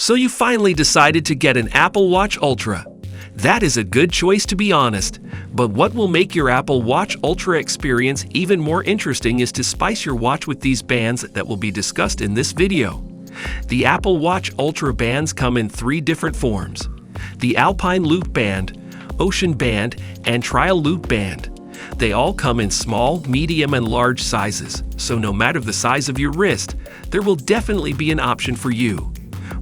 So you finally decided to get an Apple Watch Ultra. That is a good choice, to be honest. But what will make your Apple Watch Ultra experience even more interesting is to spice your watch with these bands that will be discussed in this video. The Apple Watch Ultra bands come in 3 different forms: the Alpine Loop band, Ocean band, and Trial Loop band. They all come in small, medium, and large sizes, so no matter the size of your wrist, there will definitely be an option for you.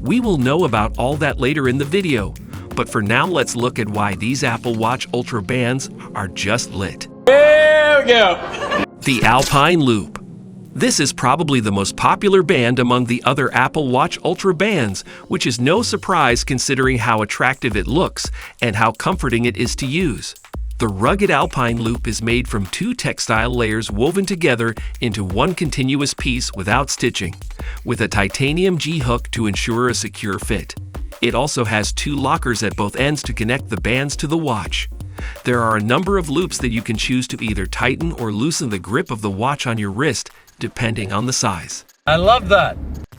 We will know about all that later in the video, but for now let's look at why these Apple Watch Ultra bands are just lit. There we go! The Alpine Loop. This is probably the most popular band among the other Apple Watch Ultra bands, which is no surprise considering how attractive it looks and how comforting it is to use. The rugged Alpine Loop is made from 2 textile layers woven together into one continuous piece without stitching, with a titanium G-hook to ensure a secure fit. It also has 2 lockers at both ends to connect the bands to the watch. There are a number of loops that you can choose to either tighten or loosen the grip of the watch on your wrist, depending on the size. I love that!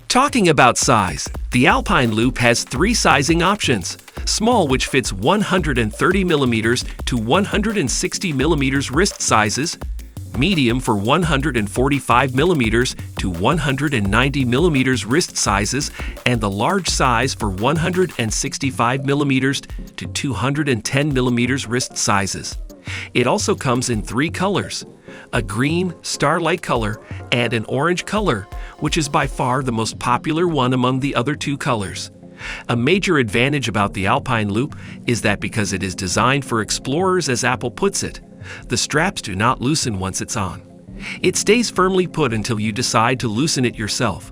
Talking about size, the Alpine Loop has 3 sizing options: small, which fits 130mm to 160mm wrist sizes, medium for 145mm to 190mm wrist sizes, and the large size for 165mm to 210mm wrist sizes. It also comes in 3 colors: a green, starlight color, and an orange color, which is by far the most popular one among the other 2 colors. A major advantage about the Alpine Loop is that because it is designed for explorers, as Apple puts it, the straps do not loosen once it's on. It stays firmly put until you decide to loosen it yourself.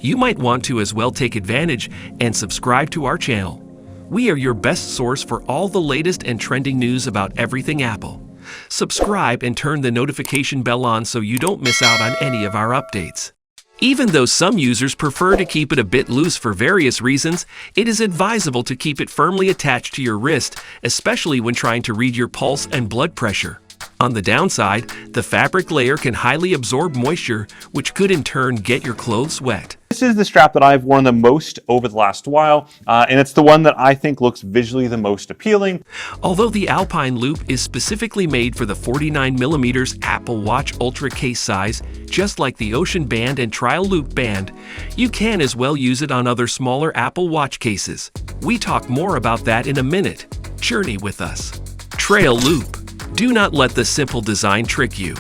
You might want to as well take advantage and subscribe to our channel. We are your best source for all the latest and trending news about everything Apple. Subscribe and turn the notification bell on so you don't miss out on any of our updates. Even though some users prefer to keep it a bit loose for various reasons, it is advisable to keep it firmly attached to your wrist, especially when trying to read your pulse and blood pressure. On the downside, the fabric layer can highly absorb moisture, which could in turn get your clothes wet. This is the strap that I've worn the most over the last while, and it's the one that I think looks visually the most appealing. Although the Alpine Loop is specifically made for the 49mm Apple Watch Ultra case size, just like the Ocean band and Trial Loop band, you can as well use it on other smaller Apple Watch cases. We talk more about that in a minute. Journey with us. Trail Loop. Do not let the simple design trick you.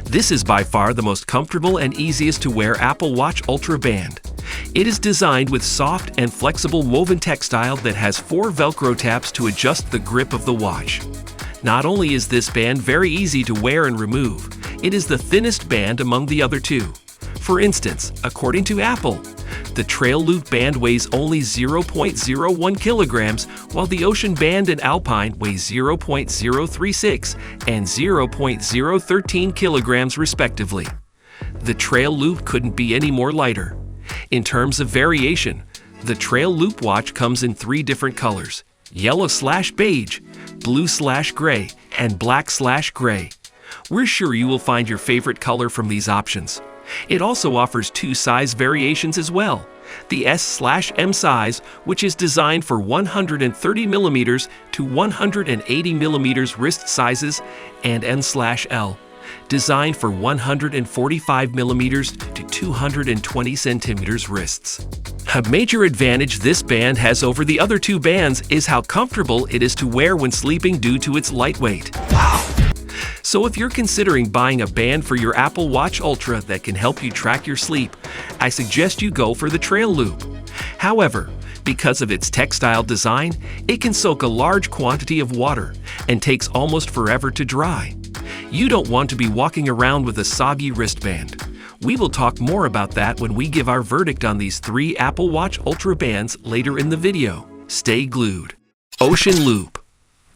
This is by far the most comfortable and easiest to wear Apple Watch Ultra band. It is designed with soft and flexible woven textile that has 4 Velcro tabs to adjust the grip of the watch. Not only is this band very easy to wear and remove, it is the thinnest band among the other 2. For instance, according to Apple, the Trail Loop band weighs only 0.01 kilograms, while the Ocean band and Alpine weigh 0.036 and 0.013 kilograms respectively. The Trail Loop couldn't be any more lighter. In terms of variation, the Trail Loop watch comes in 3 different colors: yellow/beige, blue/gray, and black/gray. We're sure you will find your favorite color from these options. It also offers 2 size variations as well: the S/M size, which is designed for 130mm to 180mm wrist sizes, and N/L, designed for 145mm to 220cm wrists. A major advantage this band has over the other 2 bands is how comfortable it is to wear when sleeping due to its lightweight. Wow! So if you're considering buying a band for your Apple Watch Ultra that can help you track your sleep, I suggest you go for the Trail Loop. However, because of its textile design, it can soak a large quantity of water and takes almost forever to dry. You don't want to be walking around with a soggy wristband. We will talk more about that when we give our verdict on these 3 Apple Watch Ultra bands later in the video. Stay glued. Ocean Loop.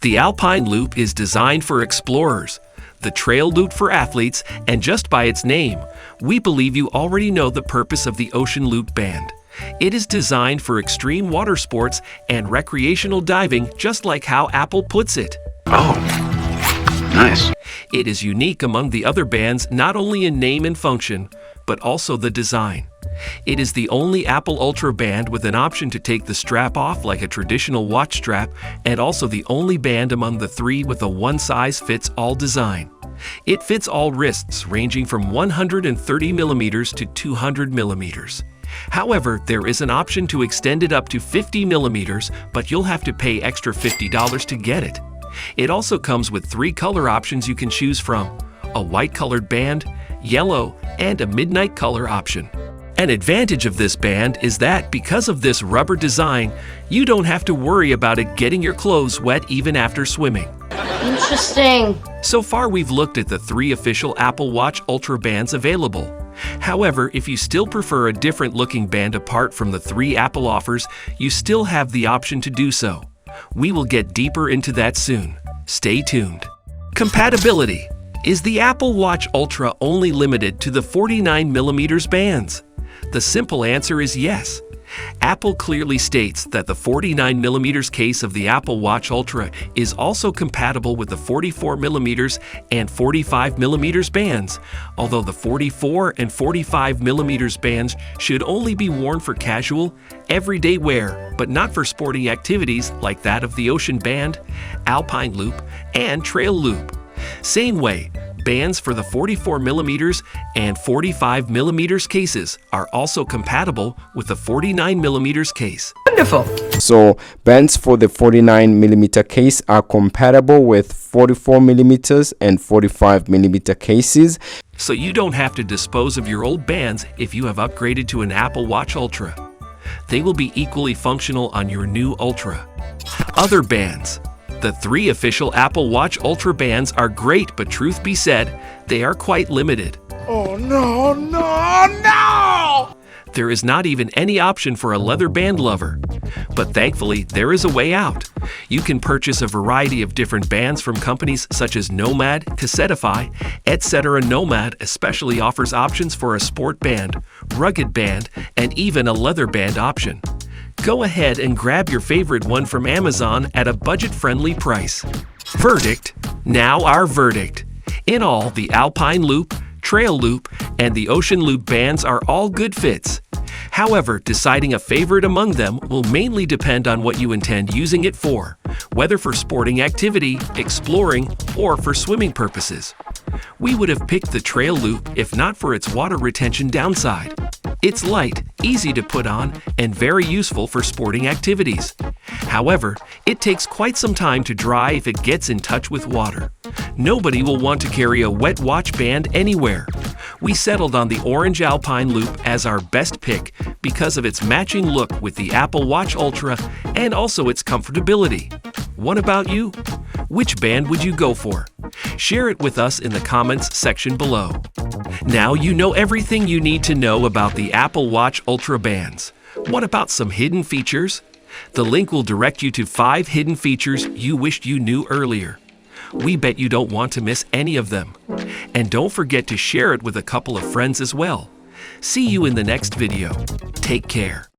The Alpine Loop is designed for explorers, the Trail Loop for athletes, and just by its name, we believe you already know the purpose of the Ocean Loop band. It is designed for extreme water sports and recreational diving, just like how Apple puts it. Oh, nice. It is unique among the other bands not only in name and function, but also the design. It is the only Apple Ultra band with an option to take the strap off like a traditional watch strap, and also the only band among the three with a one-size-fits-all design. It fits all wrists ranging from 130 millimeters to 200 millimeters. However, there is an option to extend it up to 50 millimeters, but you'll have to pay extra $50 to get it. It also comes with 3 color options you can choose from: a white colored band, yellow, and a midnight color option. An advantage of this band is that because of this rubber design, you don't have to worry about it getting your clothes wet even after swimming. Interesting. So far, we've looked at the 3 official Apple Watch Ultra bands available. However, if you still prefer a different looking band apart from the 3 Apple offers, you still have the option to do so. We will get deeper into that soon. Stay tuned. Compatibility. Is the Apple Watch Ultra only limited to the 49mm bands? The simple answer is yes. Apple clearly states that the 49mm case of the Apple Watch Ultra is also compatible with the 44mm and 45mm bands, although the 44 and 45mm bands should only be worn for casual, everyday wear, but not for sporting activities like that of the Ocean Band, Alpine Loop, and Trail Loop. Same way, bands for the 44mm and 45mm cases are also compatible with the 49mm case. Wonderful. So bands for the 49mm case are compatible with 44mm and 45mm cases. So you don't have to dispose of your old bands if you have upgraded to an Apple Watch Ultra. They will be equally functional on your new Ultra. Other bands. The 3 official Apple Watch Ultra bands are great, but truth be said, they are quite limited. Oh no, no, no! There is not even any option for a leather band lover. But thankfully, there is a way out. You can purchase a variety of different bands from companies such as Nomad, Cassetify, etc. Nomad especially offers options for a sport band, rugged band, and even a leather band option. Go ahead and grab your favorite one from Amazon at a budget-friendly price. Verdict. Now our verdict. In all, the Alpine Loop, Trail Loop, and the Ocean Loop bands are all good fits. However, deciding a favorite among them will mainly depend on what you intend using it for, whether for sporting activity, exploring, or for swimming purposes. We would have picked the Trail Loop if not for its water retention downside. It's light, easy to put on, and very useful for sporting activities. However, it takes quite some time to dry if it gets in touch with water. Nobody will want to carry a wet watch band anywhere. We settled on the orange Alpine Loop as our best pick because of its matching look with the Apple Watch Ultra and also its comfortability. What about you? Which band would you go for? Share it with us in the comments section below. Now you know everything you need to know about the Apple Watch Ultra bands. What about some hidden features? The link will direct you to 5 hidden features you wished you knew earlier. We bet you don't want to miss any of them. And don't forget to share it with a couple of friends as well. See you in the next video. Take care.